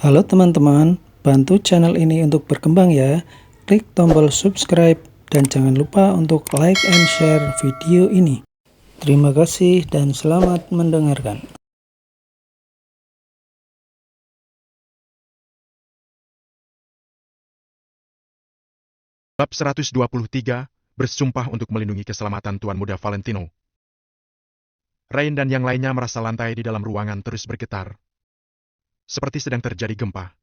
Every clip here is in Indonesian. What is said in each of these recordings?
Halo teman-teman, bantu channel ini untuk berkembang ya. Klik tombol subscribe dan jangan lupa untuk like and share video ini. Terima kasih dan selamat mendengarkan. Bab 123, bersumpah untuk melindungi keselamatan Tuan Muda Valentino. Rain dan yang lainnya merasa lantai di dalam ruangan terus bergetar. Seperti sedang terjadi gempa.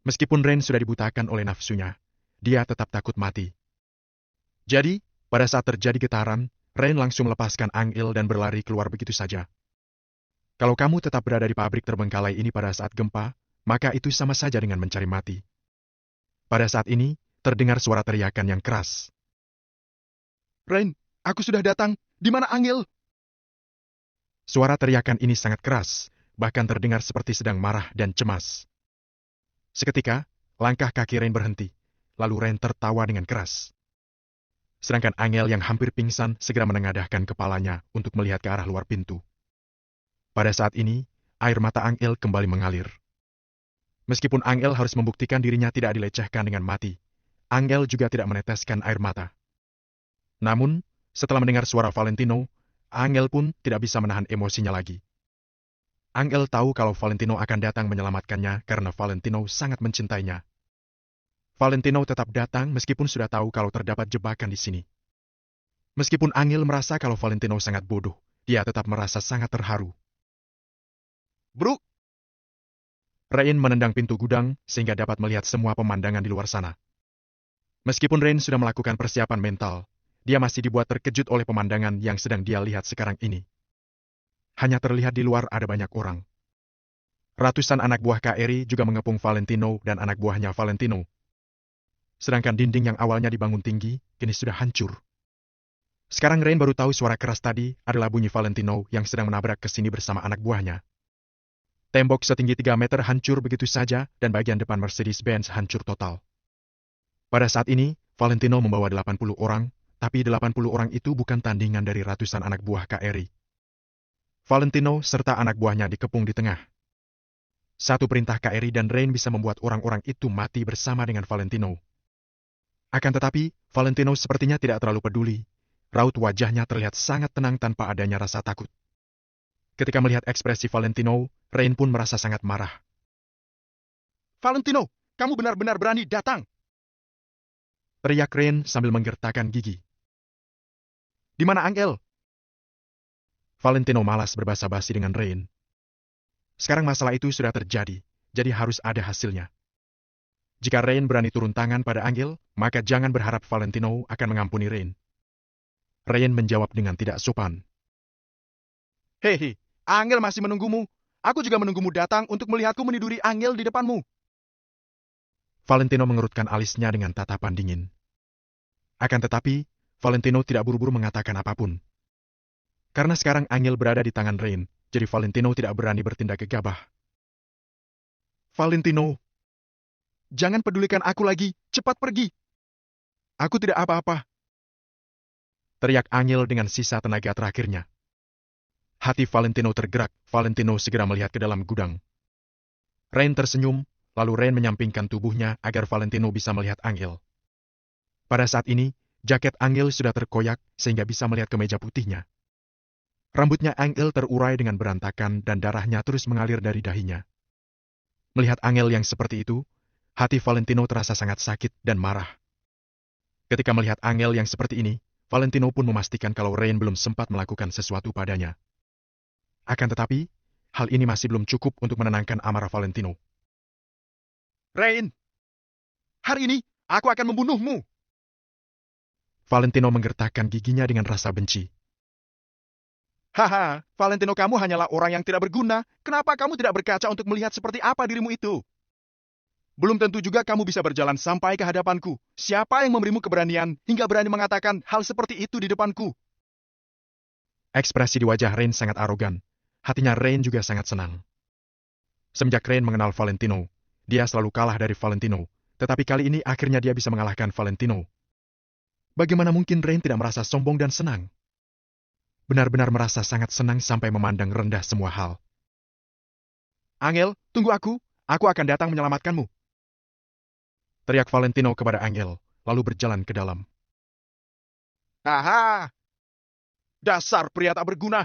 Meskipun Rain sudah dibutakan oleh nafsunya, dia tetap takut mati. Jadi, pada saat terjadi getaran, Rain langsung melepaskan Angel dan berlari keluar begitu saja. Kalau kamu tetap berada di pabrik terbengkalai ini pada saat gempa, maka itu sama saja dengan mencari mati. Pada saat ini, terdengar suara teriakan yang keras. Rain, aku sudah datang. Di mana Angel? Suara teriakan ini sangat keras, bahkan terdengar seperti sedang marah dan cemas. Seketika, langkah kaki Rain berhenti, lalu Rain tertawa dengan keras. Sedangkan Angel yang hampir pingsan segera menengadahkan kepalanya untuk melihat ke arah luar pintu. Pada saat ini, air mata Angel kembali mengalir. Meskipun Angel harus membuktikan dirinya tidak dilecehkan dengan mati, Angel juga tidak meneteskan air mata. Namun, setelah mendengar suara Valentino, Angel pun tidak bisa menahan emosinya lagi. Angel tahu kalau Valentino akan datang menyelamatkannya karena Valentino sangat mencintainya. Valentino tetap datang meskipun sudah tahu kalau terdapat jebakan di sini. Meskipun Angel merasa kalau Valentino sangat bodoh, dia tetap merasa sangat terharu. Bruk! Rain menendang pintu gudang sehingga dapat melihat semua pemandangan di luar sana. Meskipun Rain sudah melakukan persiapan mental, dia masih dibuat terkejut oleh pemandangan yang sedang dia lihat sekarang ini. Hanya terlihat di luar ada banyak orang. Ratusan anak buah KRI juga mengepung Valentino dan anak buahnya Valentino. Sedangkan dinding yang awalnya dibangun tinggi, kini sudah hancur. Sekarang Rain baru tahu suara keras tadi adalah bunyi Valentino yang sedang menabrak ke sini bersama anak buahnya. Tembok setinggi 3 meter hancur begitu saja dan bagian depan Mercedes-Benz hancur total. Pada saat ini, Valentino membawa 80 orang, tapi 80 orang itu bukan tandingan dari ratusan anak buah KRI. Valentino serta anak buahnya dikepung di tengah. Satu perintah KRI dan Rain bisa membuat orang-orang itu mati bersama dengan Valentino. Akan tetapi, Valentino sepertinya tidak terlalu peduli. Raut wajahnya terlihat sangat tenang tanpa adanya rasa takut. Ketika melihat ekspresi Valentino, Rain pun merasa sangat marah. Valentino, kamu benar-benar berani datang! Teriak Rain sambil menggertakkan gigi. Di mana Angel? Valentino malas berbasa-basi dengan Rain. Sekarang masalah itu sudah terjadi, jadi harus ada hasilnya. Jika Rain berani turun tangan pada Angel, maka jangan berharap Valentino akan mengampuni Rain. Rain menjawab dengan tidak sopan. Hehe, Angel masih menunggumu. Aku juga menunggumu datang untuk melihatku meniduri Angel di depanmu. Valentino mengerutkan alisnya dengan tatapan dingin. Akan tetapi, Valentino tidak buru-buru mengatakan apapun. Karena sekarang Angel berada di tangan Rain, jadi Valentino tidak berani bertindak gegabah. Valentino, jangan pedulikan aku lagi, cepat pergi. Aku tidak apa-apa. Teriak Angel dengan sisa tenaga terakhirnya. Hati Valentino tergerak, Valentino segera melihat ke dalam gudang. Rain tersenyum, lalu Rain menyampingkan tubuhnya agar Valentino bisa melihat Angel. Pada saat ini, jaket Angel sudah terkoyak sehingga bisa melihat kemeja putihnya. Rambutnya Angel terurai dengan berantakan dan darahnya terus mengalir dari dahinya. Melihat Angel yang seperti itu, hati Valentino terasa sangat sakit dan marah. Ketika melihat Angel yang seperti ini, Valentino pun memastikan kalau Rain belum sempat melakukan sesuatu padanya. Akan tetapi, hal ini masih belum cukup untuk menenangkan amarah Valentino. Rain, hari ini aku akan membunuhmu. Valentino menggertakkan giginya dengan rasa benci. Haha, Valentino, kamu hanyalah orang yang tidak berguna. Kenapa kamu tidak berkaca untuk melihat seperti apa dirimu itu? Belum tentu juga kamu bisa berjalan sampai ke hadapanku. Siapa yang memberimu keberanian hingga berani mengatakan hal seperti itu di depanku? Ekspresi di wajah Rain sangat arogan. Hatinya Rain juga sangat senang. Semenjak Rain mengenal Valentino, dia selalu kalah dari Valentino. Tetapi kali ini akhirnya dia bisa mengalahkan Valentino. Bagaimana mungkin Rain tidak merasa sombong dan senang? Benar-benar merasa sangat senang sampai memandang rendah semua hal. Angel, tunggu aku. Aku akan datang menyelamatkanmu. Teriak Valentino kepada Angel, lalu berjalan ke dalam. Aha! Dasar pria tak berguna.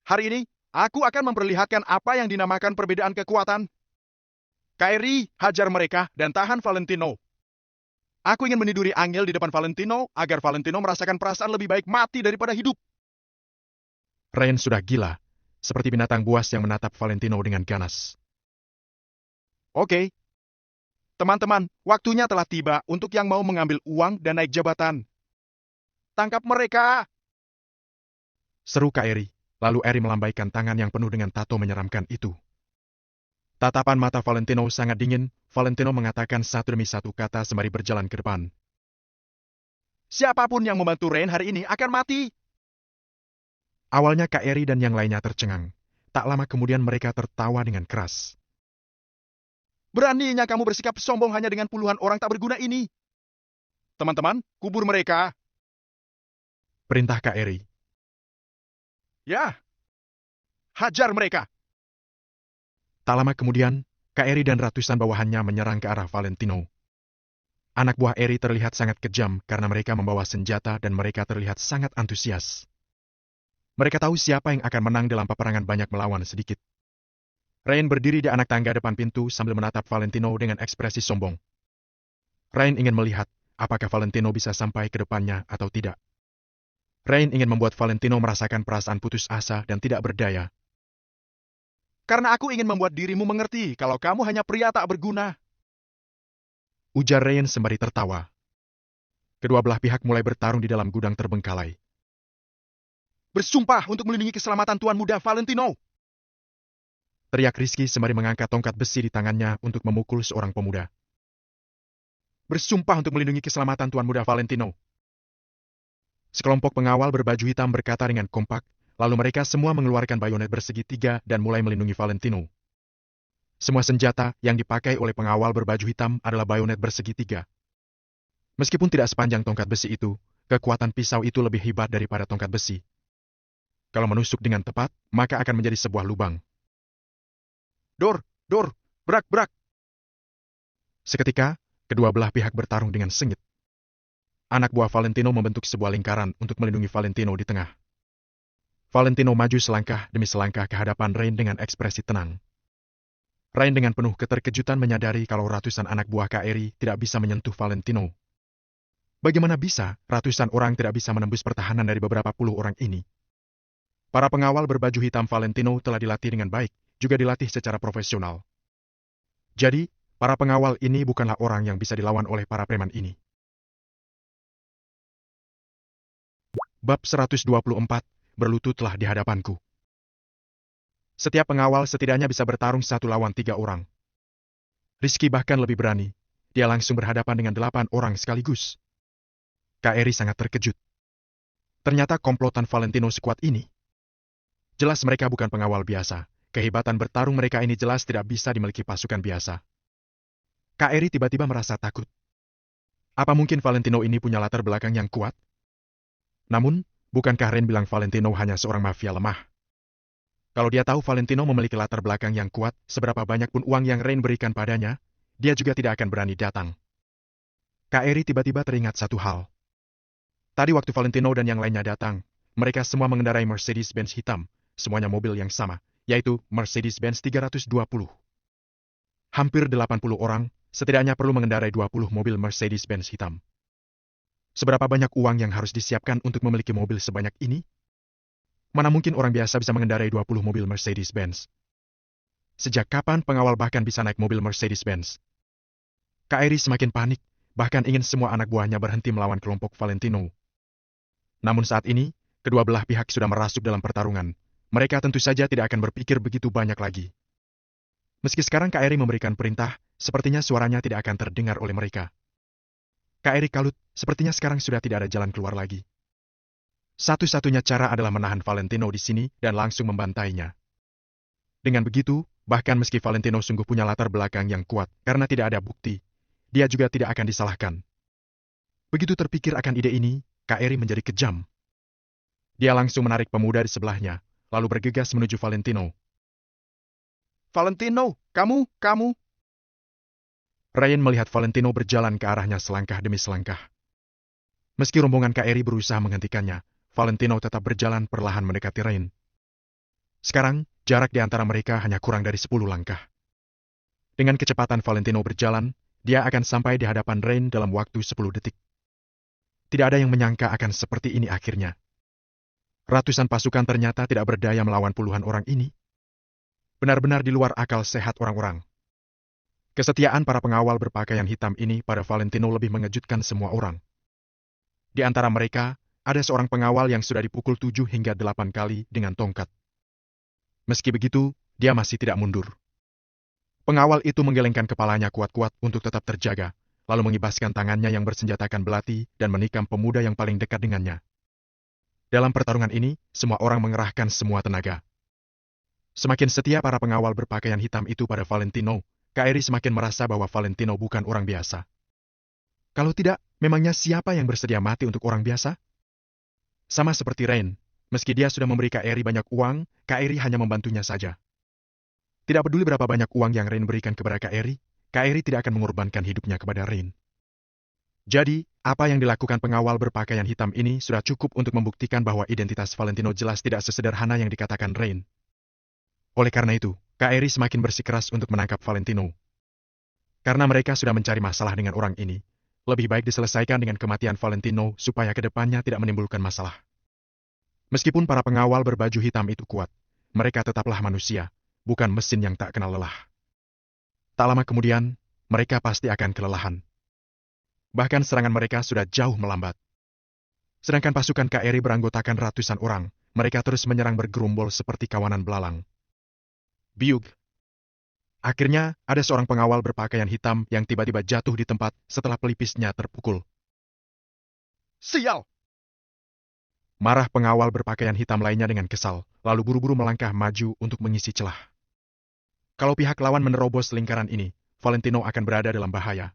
Hari ini, aku akan memperlihatkan apa yang dinamakan perbedaan kekuatan. Kairi, hajar mereka dan tahan Valentino. Aku ingin meniduri Angel di depan Valentino, agar Valentino merasakan perasaan lebih baik mati daripada hidup. Rain sudah gila, seperti binatang buas yang menatap Valentino dengan ganas. Oke. Teman-teman, waktunya telah tiba untuk yang mau mengambil uang dan naik jabatan. Tangkap mereka! Seru Kak Eri, lalu Eri melambaikan tangan yang penuh dengan tato menyeramkan itu. Tatapan mata Valentino sangat dingin, Valentino mengatakan satu demi satu kata sembari berjalan ke depan. Siapapun yang membantu Rain hari ini akan mati! Awalnya Kak Eri dan yang lainnya tercengang. Tak lama kemudian mereka tertawa dengan keras. Beraninya kamu bersikap sombong hanya dengan puluhan orang tak berguna ini. Teman-teman, kubur mereka. Perintah Kak Eri. Ya, hajar mereka. Tak lama kemudian, Kak Eri dan ratusan bawahannya menyerang ke arah Valentino. Anak buah Eri terlihat sangat kejam karena mereka membawa senjata dan mereka terlihat sangat antusias. Mereka tahu siapa yang akan menang dalam peperangan banyak melawan sedikit. Rain berdiri di anak tangga depan pintu sambil menatap Valentino dengan ekspresi sombong. Rain ingin melihat apakah Valentino bisa sampai ke depannya atau tidak. Rain ingin membuat Valentino merasakan perasaan putus asa dan tidak berdaya. Karena aku ingin membuat dirimu mengerti kalau kamu hanya pria tak berguna. Ujar Rain sembari tertawa. Kedua belah pihak mulai bertarung di dalam gudang terbengkalai. Bersumpah untuk melindungi keselamatan Tuan Muda Valentino! Teriak Rizky sembari mengangkat tongkat besi di tangannya untuk memukul seorang pemuda. Bersumpah untuk melindungi keselamatan Tuan Muda Valentino! Sekelompok pengawal berbaju hitam berkata dengan kompak, lalu mereka semua mengeluarkan bayonet bersegi tiga dan mulai melindungi Valentino. Semua senjata yang dipakai oleh pengawal berbaju hitam adalah bayonet bersegi tiga. Meskipun tidak sepanjang tongkat besi itu, kekuatan pisau itu lebih hebat daripada tongkat besi. Kalau menusuk dengan tepat, maka akan menjadi sebuah lubang. Dor, dor, brak, brak. Seketika, kedua belah pihak bertarung dengan sengit. Anak buah Valentino membentuk sebuah lingkaran untuk melindungi Valentino di tengah. Valentino maju selangkah demi selangkah ke hadapan Rain dengan ekspresi tenang. Rain dengan penuh keterkejutan menyadari kalau ratusan anak buah Kak Eri tidak bisa menyentuh Valentino. Bagaimana bisa ratusan orang tidak bisa menembus pertahanan dari beberapa puluh orang ini? Para pengawal berbaju hitam Valentino telah dilatih dengan baik, juga dilatih secara profesional. Jadi, para pengawal ini bukanlah orang yang bisa dilawan oleh para preman ini. Bab 124, berlututlah di hadapanku. Setiap pengawal setidaknya bisa bertarung 1 lawan 3 orang. Rizky bahkan lebih berani. Dia langsung berhadapan dengan 8 orang sekaligus. Kak Eri sangat terkejut. Ternyata komplotan Valentino sekuat ini. Jelas mereka bukan pengawal biasa. Kehebatan bertarung mereka ini jelas tidak bisa dimiliki pasukan biasa. Kak Eri tiba-tiba merasa takut. Apa mungkin Valentino ini punya latar belakang yang kuat? Namun, bukankah Rain bilang Valentino hanya seorang mafia lemah? Kalau dia tahu Valentino memiliki latar belakang yang kuat, seberapa banyak pun uang yang Rain berikan padanya, dia juga tidak akan berani datang. Kak Eri tiba-tiba teringat satu hal. Tadi waktu Valentino dan yang lainnya datang, mereka semua mengendarai Mercedes-Benz hitam, semuanya mobil yang sama, yaitu Mercedes-Benz 320. Hampir 80 orang, setidaknya perlu mengendarai 20 mobil Mercedes-Benz hitam. Seberapa banyak uang yang harus disiapkan untuk memiliki mobil sebanyak ini? Mana mungkin orang biasa bisa mengendarai 20 mobil Mercedes-Benz? Sejak kapan pengawal bahkan bisa naik mobil Mercedes-Benz? Kak Eri semakin panik, bahkan ingin semua anak buahnya berhenti melawan kelompok Valentino. Namun saat ini, kedua belah pihak sudah merasuk dalam pertarungan. Mereka tentu saja tidak akan berpikir begitu banyak lagi. Meski sekarang Kak Eri memberikan perintah, sepertinya suaranya tidak akan terdengar oleh mereka. Kak Eri kalut, sepertinya sekarang sudah tidak ada jalan keluar lagi. Satu-satunya cara adalah menahan Valentino di sini dan langsung membantainya. Dengan begitu, bahkan meski Valentino sungguh punya latar belakang yang kuat karena tidak ada bukti, dia juga tidak akan disalahkan. Begitu terpikir akan ide ini, Kak Eri menjadi kejam. Dia langsung menarik pemuda di sebelahnya, lalu bergegas menuju Valentino. Valentino, kamu. Rain melihat Valentino berjalan ke arahnya selangkah demi selangkah. Meski rombongan Kak Eri berusaha menghentikannya, Valentino tetap berjalan perlahan mendekati Rain. Sekarang, jarak di antara mereka hanya kurang dari 10 langkah. Dengan kecepatan Valentino berjalan, dia akan sampai di hadapan Rain dalam waktu 10 detik. Tidak ada yang menyangka akan seperti ini akhirnya. Ratusan pasukan ternyata tidak berdaya melawan puluhan orang ini. Benar-benar di luar akal sehat orang-orang. Kesetiaan para pengawal berpakaian hitam ini pada Valentino lebih mengejutkan semua orang. Di antara mereka, ada seorang pengawal yang sudah dipukul 7 hingga 8 kali dengan tongkat. Meski begitu, dia masih tidak mundur. Pengawal itu menggelengkan kepalanya kuat-kuat untuk tetap terjaga, lalu mengibaskan tangannya yang bersenjatakan belati dan menikam pemuda yang paling dekat dengannya. Dalam pertarungan ini, semua orang mengerahkan semua tenaga. Semakin setia para pengawal berpakaian hitam itu pada Valentino, Kak Eri semakin merasa bahwa Valentino bukan orang biasa. Kalau tidak, memangnya siapa yang bersedia mati untuk orang biasa? Sama seperti Rain, meski dia sudah memberi Kak Eri banyak uang, Kak Eri hanya membantunya saja. Tidak peduli berapa banyak uang yang Rain berikan kepada Kak Eri tidak akan mengorbankan hidupnya kepada Rain. Jadi, apa yang dilakukan pengawal berpakaian hitam ini sudah cukup untuk membuktikan bahwa identitas Valentino jelas tidak sesederhana yang dikatakan Rain. Oleh karena itu, Kak Eri semakin bersikeras untuk menangkap Valentino. Karena mereka sudah mencari masalah dengan orang ini, lebih baik diselesaikan dengan kematian Valentino supaya ke depannya tidak menimbulkan masalah. Meskipun para pengawal berbaju hitam itu kuat, mereka tetaplah manusia, bukan mesin yang tak kenal lelah. Tak lama kemudian, mereka pasti akan kelelahan. Bahkan serangan mereka sudah jauh melambat. Sedangkan pasukan Kak Eri beranggotakan ratusan orang, mereka terus menyerang bergerombol seperti kawanan belalang. Biug. Akhirnya, ada seorang pengawal berpakaian hitam yang tiba-tiba jatuh di tempat setelah pelipisnya terpukul. Sial! Marah pengawal berpakaian hitam lainnya dengan kesal, lalu buru-buru melangkah maju untuk mengisi celah. Kalau pihak lawan menerobos lingkaran ini, Valentino akan berada dalam bahaya.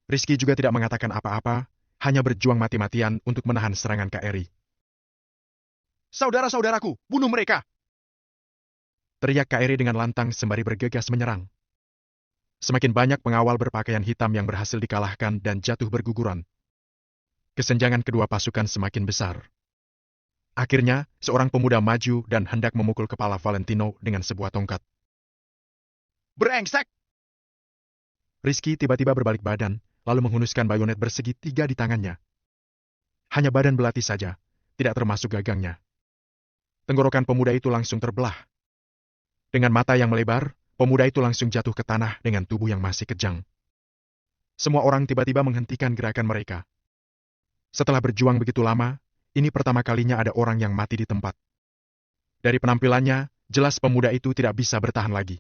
Rizky juga tidak mengatakan apa-apa, hanya berjuang mati-matian untuk menahan serangan Kak Eri. Saudara-saudaraku, bunuh mereka! Teriak Kak Eri dengan lantang sembari bergegas menyerang. Semakin banyak pengawal berpakaian hitam yang berhasil dikalahkan dan jatuh berguguran. Kesenjangan kedua pasukan semakin besar. Akhirnya, seorang pemuda maju dan hendak memukul kepala Valentino dengan sebuah tongkat. Brengsek! Rizky tiba-tiba berbalik badan, lalu menghunuskan bayonet bersegi 3 di tangannya. Hanya badan belati saja, tidak termasuk gagangnya. Tenggorokan pemuda itu langsung terbelah. Dengan mata yang melebar, pemuda itu langsung jatuh ke tanah dengan tubuh yang masih kejang. Semua orang tiba-tiba menghentikan gerakan mereka. Setelah berjuang begitu lama, ini pertama kalinya ada orang yang mati di tempat. Dari penampilannya, jelas pemuda itu tidak bisa bertahan lagi.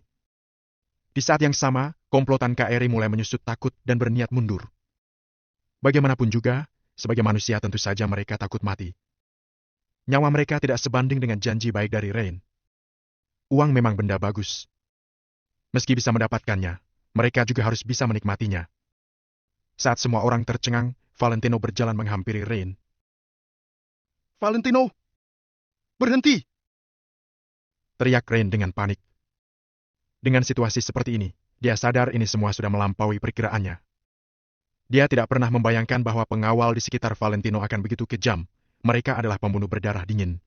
Di saat yang sama, komplotan Kak Eri mulai menyusut takut dan berniat mundur. Bagaimanapun juga, sebagai manusia tentu saja mereka takut mati. Nyawa mereka tidak sebanding dengan janji baik dari Rain. Uang memang benda bagus. Meski bisa mendapatkannya, mereka juga harus bisa menikmatinya. Saat semua orang tercengang, Valentino berjalan menghampiri Rain. Valentino! Berhenti! Teriak Rain dengan panik. Dengan situasi seperti ini, dia sadar ini semua sudah melampaui perkiraannya. Dia tidak pernah membayangkan bahwa pengawal di sekitar Valentino akan begitu kejam. Mereka adalah pembunuh berdarah dingin.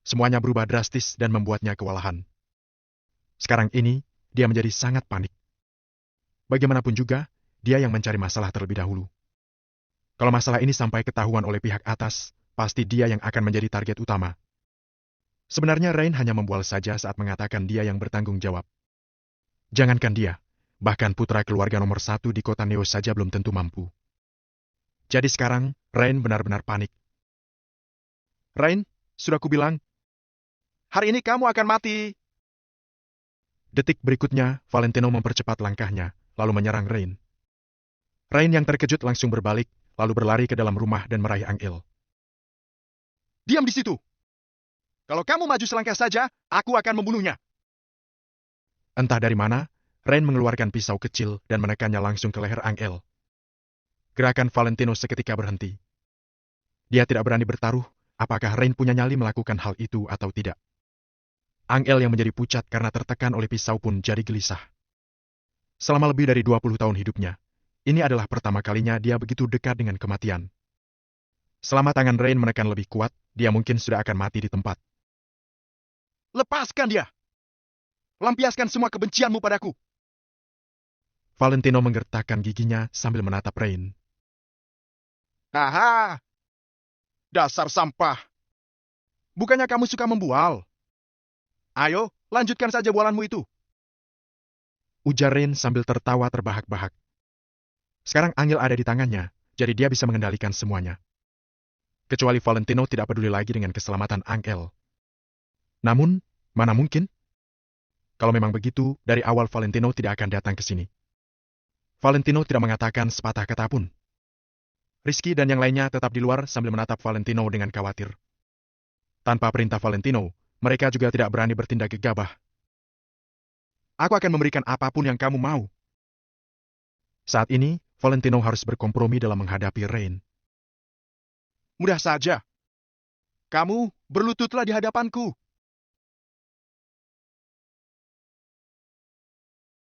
Semuanya berubah drastis dan membuatnya kewalahan. Sekarang ini, dia menjadi sangat panik. Bagaimanapun juga, dia yang mencari masalah terlebih dahulu. Kalau masalah ini sampai ketahuan oleh pihak atas, pasti dia yang akan menjadi target utama. Sebenarnya Rain hanya membual saja saat mengatakan dia yang bertanggung jawab. Jangankan dia, bahkan putra keluarga nomor 1 di kota Neo saja belum tentu mampu. Jadi sekarang, Rain benar-benar panik. Rain, sudah kubilang, hari ini kamu akan mati. Detik berikutnya, Valentino mempercepat langkahnya, lalu menyerang Rain. Rain yang terkejut langsung berbalik, lalu berlari ke dalam rumah dan meraih Angel. Diam di situ! Kalau kamu maju selangkah saja, aku akan membunuhnya. Entah dari mana, Rain mengeluarkan pisau kecil dan menekannya langsung ke leher Angel. Gerakan Valentino seketika berhenti. Dia tidak berani bertaruh, apakah Rain punya nyali melakukan hal itu atau tidak. Angel yang menjadi pucat karena tertekan oleh pisau pun jadi gelisah. Selama lebih dari 20 tahun hidupnya, ini adalah pertama kalinya dia begitu dekat dengan kematian. Selama tangan Rain menekan lebih kuat, dia mungkin sudah akan mati di tempat. Lepaskan dia! Lampiaskan semua kebencianmu padaku! Valentino menggertakkan giginya sambil menatap Rain. Aha! Dasar sampah! Bukannya kamu suka membual? Ayo, lanjutkan saja bualanmu itu. Ujar Rain sambil tertawa terbahak-bahak. Sekarang Angel ada di tangannya, jadi dia bisa mengendalikan semuanya. Kecuali Valentino tidak peduli lagi dengan keselamatan Angel. Namun, mana mungkin? Kalau memang begitu, dari awal Valentino tidak akan datang ke sini. Valentino tidak mengatakan sepatah kata pun. Rizky dan yang lainnya tetap di luar sambil menatap Valentino dengan khawatir. Tanpa perintah Valentino, mereka juga tidak berani bertindak gegabah. Aku akan memberikan apapun yang kamu mau. Saat ini, Valentino harus berkompromi dalam menghadapi Rain. Mudah saja. Kamu berlututlah di hadapanku.